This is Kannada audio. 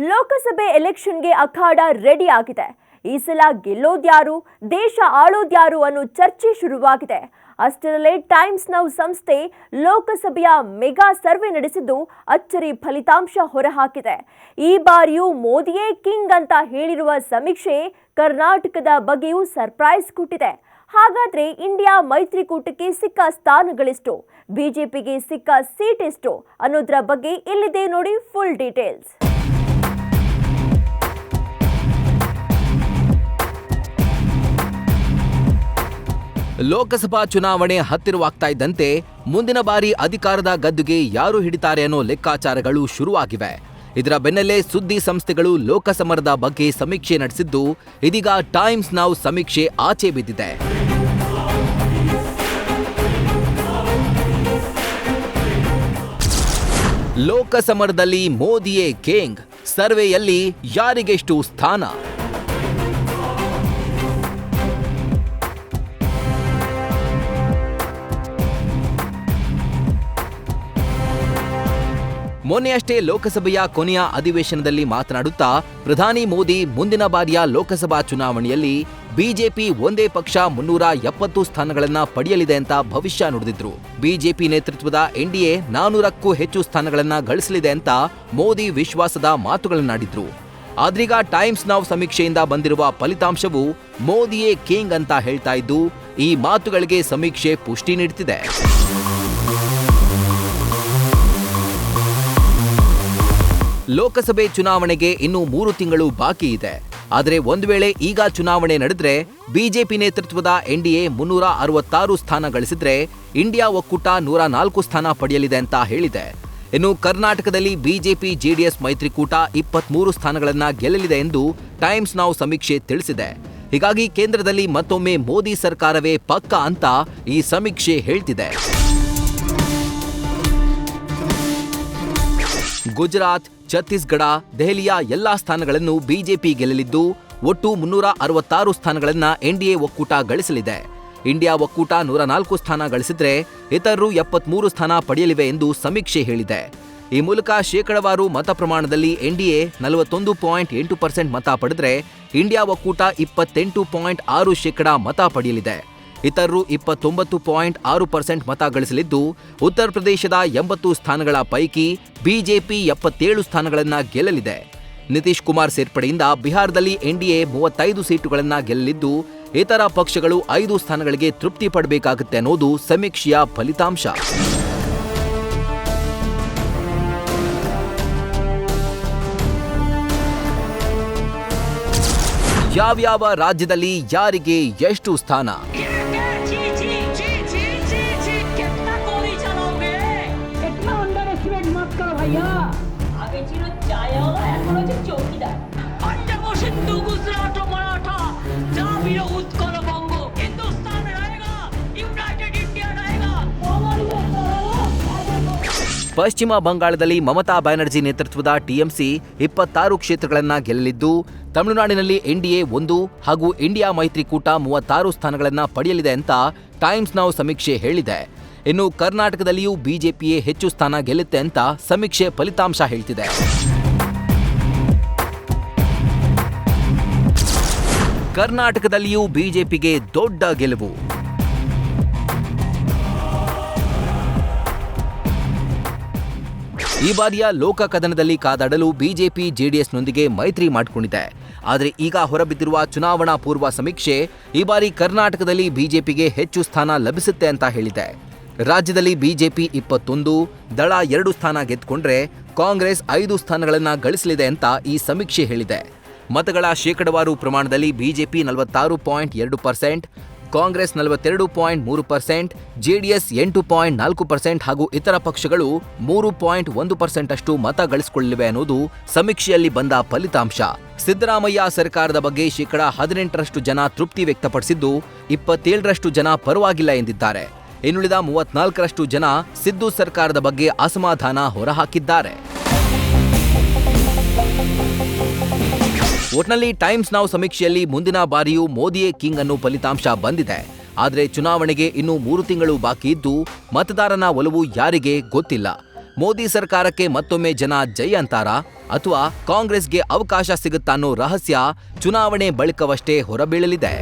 ಲೋಕಸಭೆ ಎಲೆಕ್ಷನ್ಗೆ ಅಖಾಡ ರೆಡಿ ಆಗಿದೆ. ಈ ಸಲ ಗೆಲ್ಲೋದ್ಯಾರು, ದೇಶ ಆಳೋದ್ಯಾರು ಅನ್ನೋ ಚರ್ಚೆ ಶುರುವಾಗಿದೆ. ಅಷ್ಟರಲ್ಲೇ ಟೈಮ್ಸ್ ನೌ ಸಂಸ್ಥೆ ಲೋಕಸಭೆಯ ಮೆಗಾ ಸರ್ವೆ ನಡೆಸಿದ್ದು ಅಚ್ಚರಿ ಫಲಿತಾಂಶ ಹೊರಹಾಕಿದೆ. ಈ ಬಾರಿಯೂ ಮೋದಿಯೇ ಕಿಂಗ್ ಅಂತ ಹೇಳಿರುವ ಸಮೀಕ್ಷೆ ಕರ್ನಾಟಕದ ಬಗ್ಗೆಯೂ ಸರ್ಪ್ರೈಸ್ ಕೊಟ್ಟಿದೆ. ಹಾಗಾದ್ರೆ ಇಂಡಿಯಾ ಮೈತ್ರಿಕೂಟಕ್ಕೆ ಸಿಕ್ಕ ಸ್ಥಾನಗಳೆಷ್ಟು, ಬಿಜೆಪಿಗೆ ಸಿಕ್ಕ ಸೀಟ್ ಎಷ್ಟು ಅನ್ನೋದ್ರ ಬಗ್ಗೆ ಇಲ್ಲಿದೆ ನೋಡಿ ಫುಲ್ ಡೀಟೇಲ್ಸ್. ಲೋಕಸಭಾ ಚುನಾವಣೆ ಹತ್ತಿರವಾಗ್ತಾ ಇದ್ದಂತೆ ಮುಂದಿನ ಬಾರಿ ಅಧಿಕಾರದ ಗದ್ದುಗೆ ಯಾರು ಹಿಡಿತಾರೆ ಅನ್ನೋ ಲೆಕ್ಕಾಚಾರಗಳು ಶುರುವಾಗಿವೆ. ಇದರ ಬೆನ್ನಲ್ಲೇ ಸುದ್ದಿ ಸಂಸ್ಥೆಗಳು ಲೋಕಸಮರದ ಬಗ್ಗೆ ಸಮೀಕ್ಷೆ ನಡೆಸಿದ್ದು, ಇದೀಗ ಟೈಮ್ಸ್ ನೌ ಸಮೀಕ್ಷೆ ಆಚೆ ಬಿದ್ದಿದೆ. ಲೋಕಸಮರದಲ್ಲಿ ಮೋದಿಯೇ ಕಿಂಗ್, ಸರ್ವೆಯಲ್ಲಿ ಯಾರಿಗೆಷ್ಟು ಸ್ಥಾನ? ಮೊನ್ನೆಯಷ್ಟೇ ಲೋಕಸಭೆಯ ಕೊನೆಯ ಅಧಿವೇಶನದಲ್ಲಿ ಮಾತನಾಡುತ್ತಾ ಪ್ರಧಾನಿ ಮೋದಿ ಮುಂದಿನ ಬಾರಿಯ ಲೋಕಸಭಾ ಚುನಾವಣೆಯಲ್ಲಿ ಬಿಜೆಪಿ ಒಂದೇ ಪಕ್ಷ 370 ಸ್ಥಾನಗಳನ್ನ ಪಡೆಯಲಿದೆ ಅಂತ ಭವಿಷ್ಯ ನುಡಿದಿದ್ರು. ಬಿಜೆಪಿ ನೇತೃತ್ವದ ಎನ್ಡಿಎ 400ಕ್ಕೂ ಹೆಚ್ಚು ಸ್ಥಾನಗಳನ್ನ ಗಳಿಸಲಿದೆ ಅಂತ ಮೋದಿ ವಿಶ್ವಾಸದ ಮಾತುಗಳನ್ನಾಡಿದ್ರು. ಆದ್ರೀಗ ಟೈಮ್ಸ್ ನೌ ಸಮೀಕ್ಷೆಯಿಂದ ಬಂದಿರುವ ಫಲಿತಾಂಶವು ಮೋದಿಯೇ ಕಿಂಗ್ ಅಂತ ಹೇಳ್ತಾ ಇದ್ದು, ಈ ಮಾತುಗಳಿಗೆ ಸಮೀಕ್ಷೆ ಪುಷ್ಟಿ ನೀಡುತ್ತಿದೆ. ಲೋಕಸಭೆ ಚುನಾವಣೆಗೆ ಇನ್ನೂ 3 ತಿಂಗಳು ಬಾಕಿ ಇದೆ. ಆದರೆ ಒಂದು ವೇಳೆ ಈಗ ಚುನಾವಣೆ ನಡೆದ್ರೆ ಬಿಜೆಪಿ ನೇತೃತ್ವದ ಎನ್ಡಿಎ 366 ಸ್ಥಾನ ಗಳಿಸಿದ್ರೆ ಇಂಡಿಯಾ ಒಕ್ಕೂಟ 104 ಸ್ಥಾನ ಪಡೆಯಲಿದೆ ಅಂತ ಹೇಳಿದೆ. ಇನ್ನು ಕರ್ನಾಟಕದಲ್ಲಿ ಬಿಜೆಪಿ ಜೆಡಿಎಸ್ ಮೈತ್ರಿಕೂಟ 23 ಸ್ಥಾನಗಳನ್ನ ಗೆಲ್ಲಲಿದೆ ಎಂದು ಟೈಮ್ಸ್ ನೌ ಸಮೀಕ್ಷೆ ತಿಳಿಸಿದೆ. ಹೀಗಾಗಿ ಕೇಂದ್ರದಲ್ಲಿ ಮತ್ತೊಮ್ಮೆ ಮೋದಿ ಸರ್ಕಾರವೇ ಪಕ್ಕಾ ಅಂತ ಈ ಸಮೀಕ್ಷೆ ಹೇಳ್ತಿದೆ. ಗುಜರಾತ್, ಛತ್ತೀಸ್ಗಢ, ದೆಹಲಿಯ ಎಲ್ಲಾ ಸ್ಥಾನಗಳನ್ನು ಬಿಜೆಪಿ ಗೆಲ್ಲಲಿದ್ದು, ಒಟ್ಟು 366 ಸ್ಥಾನಗಳನ್ನ ಎನ್ಡಿಎ ಒಕ್ಕೂಟ ಗಳಿಸಲಿದೆ. ಇಂಡಿಯಾ ಒಕ್ಕೂಟ 104 ಸ್ಥಾನ ಗಳಿಸಿದ್ರೆ ಇತರರು 73 ಸ್ಥಾನ ಪಡೆಯಲಿವೆ ಎಂದು ಸಮೀಕ್ಷೆ ಹೇಳಿದೆ. ಈ ಮೂಲಕ ಶೇಕಡವಾರು ಮತ ಪ್ರಮಾಣದಲ್ಲಿ ಎನ್ಡಿಎ 41.8% ಮತ ಪಡೆದ್ರೆ ಇಂಡಿಯಾ ಒಕ್ಕೂಟ 28.6% ಮತ ಪಡೆಯಲಿದೆ. ಇತರರು 29.6% ಮತ ಗಳಿಸಲಿದ್ದು, ಉತ್ತರ ಪ್ರದೇಶದ 80 ಸ್ಥಾನಗಳ ಪೈಕಿ ಬಿಜೆಪಿ 77 ಸ್ಥಾನಗಳನ್ನ ಗೆಲ್ಲಲಿದೆ. ನಿತೀಶ್ ಕುಮಾರ್ ಸೇರ್ಪಡೆಯಿಂದ ಬಿಹಾರದಲ್ಲಿ ಎನ್ಡಿಎ 35 ಸೀಟುಗಳನ್ನ ಗೆಲ್ಲಲಿದ್ದು, ಇತರ ಪಕ್ಷಗಳು 5 ಸ್ಥಾನಗಳಿಗೆ ತೃಪ್ತಿ ಪಡಬೇಕಾಗುತ್ತೆ ಅನ್ನೋದು ಸಮೀಕ್ಷೆಯ ಫಲಿತಾಂಶ. ಯಾವ್ಯಾವ ರಾಜ್ಯದಲ್ಲಿ ಯಾರಿಗೆ ಎಷ್ಟು ಸ್ಥಾನ? ಪಶ್ಚಿಮ ಬಂಗಾಳದಲ್ಲಿ ಮಮತಾ ಬ್ಯಾನರ್ಜಿ ನೇತೃತ್ವದ ಟಿಎಂಸಿ 26 ಕ್ಷೇತ್ರಗಳನ್ನ ಗೆಲ್ಲಲಿದ್ದು, ತಮಿಳುನಾಡಿನಲ್ಲಿ ಎನ್ಡಿಎ 1 ಹಾಗೂ ಇಂಡಿಯಾ ಮೈತ್ರಿಕೂಟ 36 ಸ್ಥಾನಗಳನ್ನ ಪಡೆಯಲಿದೆ ಅಂತ ಟೈಮ್ಸ್ ನೌ ಸಮೀಕ್ಷೆ ಹೇಳಿದೆ. ಇನ್ನು ಕರ್ನಾಟಕದಲ್ಲಿಯೂ ಬಿಜೆಪಿಯೇ ಹೆಚ್ಚು ಸ್ಥಾನ ಗೆಲ್ಲುತ್ತೆ ಅಂತ ಸಮೀಕ್ಷೆ ಫಲಿತಾಂಶ ಹೇಳ್ತಿದೆ. ಕರ್ನಾಟಕದಲ್ಲಿಯೂ ಬಿಜೆಪಿಗೆ ದೊಡ್ಡ ಗೆಲುವು. ಈ ಬಾರಿಯ ಲೋಕ ಕದನದಲ್ಲಿ ಕಾದಾಡಲು ಬಿಜೆಪಿ ಜೆಡಿಎಸ್ನೊಂದಿಗೆ ಮೈತ್ರಿ ಮಾಡಿಕೊಂಡಿದೆ. ಆದರೆ ಈಗ ಹೊರಬಿದ್ದಿರುವ ಚುನಾವಣಾ ಪೂರ್ವ ಸಮೀಕ್ಷೆ ಈ ಬಾರಿ ಕರ್ನಾಟಕದಲ್ಲಿ ಬಿಜೆಪಿಗೆ ಹೆಚ್ಚು ಸ್ಥಾನ ಲಭಿಸುತ್ತೆ ಅಂತ ಹೇಳಿದೆ. ರಾಜ್ಯದಲ್ಲಿ ಬಿಜೆಪಿ 21, ದಳ 2 ಸ್ಥಾನ ಗೆದ್ದುಕೊಂಡ್ರೆ ಕಾಂಗ್ರೆಸ್ 5 ಸ್ಥಾನಗಳನ್ನ ಗಳಿಸಲಿದೆ ಅಂತ ಈ ಸಮೀಕ್ಷೆ ಹೇಳಿದೆ. ಮತಗಳ ಶೇಕಡವಾರು ಪ್ರಮಾಣದಲ್ಲಿ ಬಿಜೆಪಿ 46.2%, ಕಾಂಗ್ರೆಸ್ 42.3%, ಜೆಡಿಎಸ್ 8.4% ಹಾಗೂ ಇತರ ಪಕ್ಷಗಳು 3.1% ಅಷ್ಟು ಮತ ಗಳಿಸಿಕೊಳ್ಳಲಿವೆ ಅನ್ನೋದು ಸಮೀಕ್ಷೆಯಲ್ಲಿ ಬಂದ ಫಲಿತಾಂಶ. ಸಿದ್ದರಾಮಯ್ಯ ಸರ್ಕಾರದ ಬಗ್ಗೆ 18% ಜನ ತೃಪ್ತಿ ವ್ಯಕ್ತಪಡಿಸಿದ್ದು, 27% ಜನ ಪರವಾಗಿಲ್ಲ ಎಂದಿದ್ದಾರೆ. ಇನ್ನುಳಿದ 34% ಜನ ಸಿದ್ದು ಸರ್ಕಾರದ ಬಗ್ಗೆ ಅಸಮಾಧಾನ ಹೊರಹಾಕಿದ್ದಾರೆ. ಒಟ್ನಲ್ಲಿ ಟೈಮ್ಸ್ ನೌ ಸಮೀಕ್ಷೆಯಲ್ಲಿ ಮುಂದಿನ ಬಾರಿಯೂ ಮೋದಿಯೇ ಕಿಂಗ್ ಅನ್ನೋ ಫಲಿತಾಂಶ ಬಂದಿದೆ. ಆದರೆ ಚುನಾವಣೆಗೆ ಇನ್ನೂ 3 ತಿಂಗಳು ಬಾಕಿ ಇದ್ದು, ಮತದಾರನ ಒಲವು ಯಾರಿಗೆ ಗೊತ್ತಿಲ್ಲ. ಮೋದಿ ಸರ್ಕಾರಕ್ಕೆ ಮತ್ತೊಮ್ಮೆ ಜನ ಜೈ ಅಂತಾರಾ ಅಥವಾ ಕಾಂಗ್ರೆಸ್ಗೆ ಅವಕಾಶ ಸಿಗುತ್ತಾ ಅನ್ನೋ ರಹಸ್ಯ ಚುನಾವಣೆ ಬಳಿಕವಷ್ಟೇ ಹೊರಬೀಳಲಿದೆ.